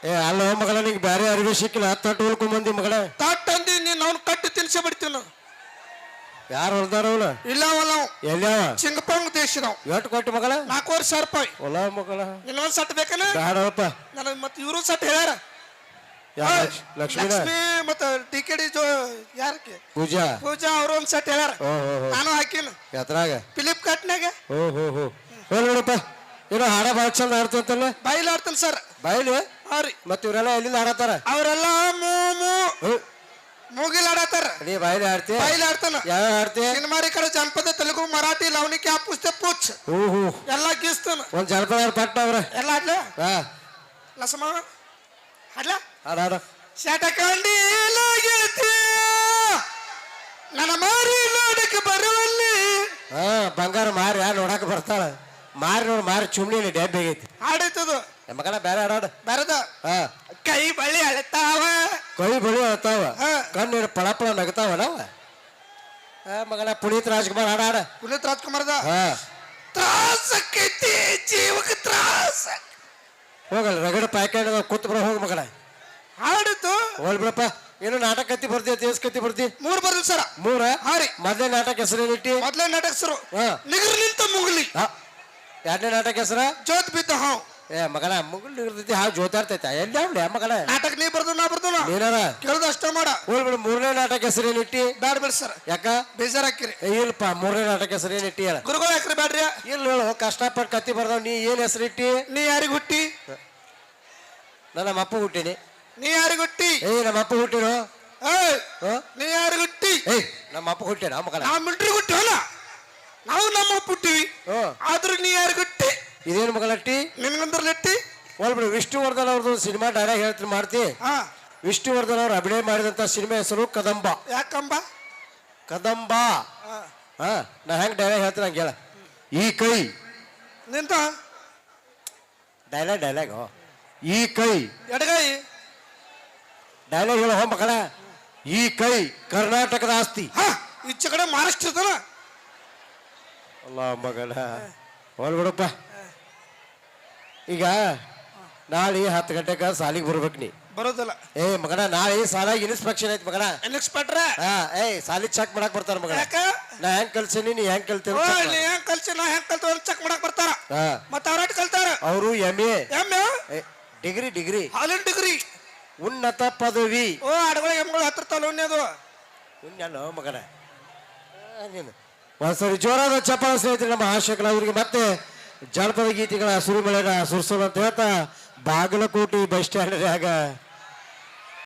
ಏ ಅಲ್ಲ ಮಗಳ ನಿಂಗೆ ಬೇರೆ ಅರಿವಿ ಸಿಕ್ಕಿಲ್ಲ ತಟ್ಟು ಹೊಲ್ಕೊಂಡ್ ಬಂದಿ ಮಗಳ ತಟ್ ಅಂದಿ ನೀನ್ ಅವ್ನ ಕಟ್ಟಿ ತಿನ್ಸಿ ಬಿಡ್ತೀವಿ ನಾವು. ಯಾರು ಹೊಲ್ದಾರ ಅವಳ ಇಲ್ಲ ಅವಲ್ಲ ಎಲ್ಯಾವ ಚಿಂಗಪಂಗ್ ದೇಶದವ್. ಎಷ್ಟು ಕೊಟ್ಟು ಮಗಳ 4,000 ರೂಪಾಯಿ. ಹೊಲ ಮಗಳ ಇನ್ನೊಂದ್ ಸಟ್ ಬೇಕನ ಬೇಡಪ್ಪ ನನಗ್ ಮತ್ ಇವ್ರು ಸಟ್ ಹೇಳ್ಯಾರ. ಲಕ್ಷ್ಮೀ ಲಕ್ಷ್ಮಿ ಮತ್ತ ಟಿಕೆಟ್ ಯಾರಕ್ಕೆ ಪೂಜಾ ಪೂಜಾ ಅವ್ರು ಒಂದ್ ಸಟ್ ಹೇಳ್ಯಾರ. ನಾನು ಹಾಕಿನ ಎತ್ರಾಗ ಫಿಲಿಪ್ ಕಟ್ನಾಗ. ಹೋಲ್ ನೋಡಪ್ಪ ಏನೋ ಹಾಡ ಬಾಳ ಚಂದ ಆಡ್ತಂತಲ್ಲ ಬೈಲ್ ಆಡ್ತಾನ ಸರ್. ಬಾಯ್ಲಿ ಹಾ ರೀ. ಮತ್ ಇವ್ರೆಲ್ಲ ಎಲ್ಲಿಂದ ಆಡತಾರ ಅವ್ರೆಲ್ಲ ಮೂಗಿಲ್ ಆಡತಾರ. ನೀ ಬಾಯ್ಲಿ ಆಡ್ತಿ ಬೈಲ್ ಆಡ್ತಾನ. ಯಾವ ಆಡ್ತಿ ಸಿನಿಮಾರಿ ಕಡೆ ಜನಪದ ತೆಲುಗು ಮರಾಠಿ ಲವಣಿಕೆ ಆ ಪುಸ್ತಕ ಪೂಚ್ ಎಲ್ಲ ಗೀಸ್ತಾನ. ಒಂದ್ ಜನಪದ ಪಟ್ಟ ಅವ್ರ ಎಲ್ಲ ಆಡ್ಲ ಹಾ ಲಸಮ ಆಡ್ಲ ಹಾಡ ಶಟಕಂಡಿ ನನ್ನ ಮಾರಿ ನೋಡಕ್ಕೆ ಬರುವಲ್ಲಿ. ಹಾ ಬಂಗಾರ ಮಾರಿ ನೋಡಕ್ ಬರ್ತಾಳ ಮಾರಿ ನೋಡ್ ಮಾರಿ ಚುಮ್ನಿ ಡ್ಯಾಬ್ ಆಗೈತಿ ಆಡೈತದು ಮಗನ ಬೇರೆ ಹಾಡ ಬರದ ಹಾ ಕೈ ಬಳಿ ಅಳತಾವ ಕೈ ಬಳಿ ಅಳ್ತಾವ ಕಣ್ಣೀರು ಪಳ ಪಳ ನಗತಾವ ನಾವ ಮಗನ ಪುನೀತ್ ರಾಜ್ಕುಮಾರ್ ಹಾಡ ಹಾಡ ಪುನೀತ್ ರಾಜ್ಕುಮಾರ್ದ ಹಾ ತ್ರಾಸಕ್ಕೈತಿ ಜೀವಕ್ಕೆ ತ್ರಾಸ. ಹೋಗಲ್ಲ ರಗಡ ಪ್ಯಾಕೆಟ್ ಕೂತ್ ಬರ ಹೋಗ ಮಗನ ಹಾಡಿತ್ತು ಹೋಲ್ ಬಿಡಪ್ಪ ಏನು ನಾಟಕ ಕತ್ತಿ ಬರ್ತಿ ತೇಸ್ ಕತ್ತಿ ಬರ್ತಿ 3 ಬರ್ದು ಸರ 3 ಹಾ ರೀ. ಮೊದಲೇ ನಾಟಕ ಹೆಸರೇನಿಟ್ಟಿ ಮೊದ್ಲೇ ನಾಟಕ ಹೆಸರು ಹಾ ನಿಗರ್ ನಿಂತ ಮುಗ್ಲಿ. ಎರಡನೇ ನಾಟಕ ಹೆಸರ ಜೋತ್ ಬಿದ್ದ ಹಾವ್. ಏ ಮಗನ ಮುಗುಲ್ ಇರ್ತೈತಿ ಹಾವು ಜೋತಾಡ್ತೈತ ಎಲ್ಲಿ ಅವ್ಲಿ ಮಗನ ನಾಟಕ ನೀ ಬರ್ದು ನಾ ಬರ್ದು ನೀನಾರ ಕೇಳ್ದ ಅಷ್ಟ ಮಾಡ. ಹೋಲ್ ಬಿಡು 3ನೇ ನಾಟಕ ಹೆಸರೇನಿಟ್ಟಿ ಬ್ಯಾಡ ಬಿಡ್ ಸರ್ ಯಾಕ ಬೇಜಾರ್ ಹಾಕಿರಿ. ಇಲ್ಲಪ್ಪ 3ನೇ ನಾಟಕ ಹೆಸರೇನಿಟ್ಟಿ ಹೇಳ ಗುರುಗಳು ಹಾಕ್ರಿ ಬ್ಯಾಡ್ರಿ. ಇಲ್ಲ ಹೇಳು ಕಷ್ಟಪಟ್ಟು ಕತ್ತಿ ಬರ್ದವ್ ನೀ ಏನ್ ಹೆಸರಿಟ್ಟಿ ನೀ ಯಾರಿಗ ಹುಟ್ಟಿ? ನಮ್ಮ ಅಪ್ಪ ಹುಟ್ಟಿನಿ. ನೀ ಯಾರಿಗ ಹುಟ್ಟಿ? ನಮ್ಮ ಅಪ್ಪ ಹುಟ್ಟಿನೋ ನೀ ಯಾರಿಗ ಹುಟ್ಟಿ? ನಮ್ಮ ಅಪ್ಪ ಹುಟ್ಟಿನ ಮಗನ ನಾವು ಮಿಲ್ಟ್ರಿ ಹುಟ್ಟಿವಲ್ಲ ನಾವು ನಮ್ಮ ಹುಟ್ಟಿವಿ. ಆದ್ರೂ ನೀ ಯಾರಿಗ ಹುಟ್ಟಿ? ಇದೇನು ಮಗಳಟ್ಟಿ ನಿನ್ಗಂದ್ರಲೆಟ್ಟಿ ಹೋಲ್ ಬಿಡು ವಿಷ್ಣುವರ್ಧನ್ ಅವ್ರದ್ದು ಸಿನಿಮಾ ಡೈಲಾಗ್ ಹೇಳ್ತೀನಿ ಮಾಡ್ತಿ. ವಿಷ್ಣುವರ್ಧನ್ ಅವ್ರು ಅಭಿನಯ ಮಾಡಿದಂತ ಸಿನಿಮಾ ಹೆಸರು ಕದಂಬ. ಯಾಕಂಬ ಕದಂಬ. ಹಾ ನಾ ಹೆಂಗ್ ಡೈಲಾಗ್ ಹೇಳ್ತೀನಿ ಹಂಗೆ ಹೇಳ. ಈ ಕೈ ನಿಂತ ಡೈಲಾಗ್ ಈ ಕೈ ಎಡಗೈ ಡೈಲಾಗ್ ಹೇಳ ಹೋ ಮಕ್ಕಳ. ಈ ಕೈ ಕರ್ನಾಟಕದ ಆಸ್ತಿ. ಈಚೆ ಕಡೆ ಮಹಾರಾಷ್ಟ್ರದನ ಅಲ್ಲ ಮಗನ ಹೋಲ್ ಬಿಡಪ್ಪ. ಈಗ ನಾಳೆ 10 ಗಂಟೆಗೆ ಸಾಲಿಗೆ ಬರ್ಬೇಕು ನೀ ಬರೋದಿಲ್ಲ. ಮಗನ ನಾಳೆ ಸಾಲಾಗ ಇನ್ಸ್ಪೆಕ್ಷನ್ ಐತಿ ಮಗನ. ಇನ್ಸ್ಪೆಕ್ಟ್ರ ಸಾಲಿ ಚೆಕ್ ಮಾಡಕ್ ಬರ್ತಾರ ಮಗನ. ನಾ ಹೆಂಗ್ ಕಲ್ಸೀನಿ ನೀ ಹೆಂಗ್ ಕಲ್ತೀನಿ ನೀ ಹೆಂಗ್ ಕಲ್ಸಿ ನಾ ಹೆಂಗ್ ಕಲ್ತ ಚೆಕ್ ಮಾಡಕ್ ಬರ್ತಾರ. ಮತ್ತ ಅವ್ರಾಟ್ ಕಲ್ತಾರ ಅವರು MA ಡಿಗ್ರಿ ಹಾಲಿನ ಡಿಗ್ರಿ ಉನ್ನತ ಪದವಿ. ಅಡಗಳ ಎಮ್ಗಳು ಹತ್ರ ತಲೋನ್ಯದು ಉನ್ನೋ ಮಗನ. ಒಂದ್ಸರಿ ಜೋರಾದ ಚಪ್ಪಾಳೆ ಸ್ನೇಹಿತರೆ ನಮ್ಮ ಆಶಕಲಾವರಿಗೆ ಮತ್ತೆ ಜನಪದ ಗೀತೆಗಳ ಸುರಿಮಳೆನ ಸುರಿಸೋಣ ಅಂತ ಹೇಳ್ತಾ ಬಾಗಲಕೋಟೆ ಬಸ್ ಸ್ಟ್ಯಾಂಡ್ನಾಗ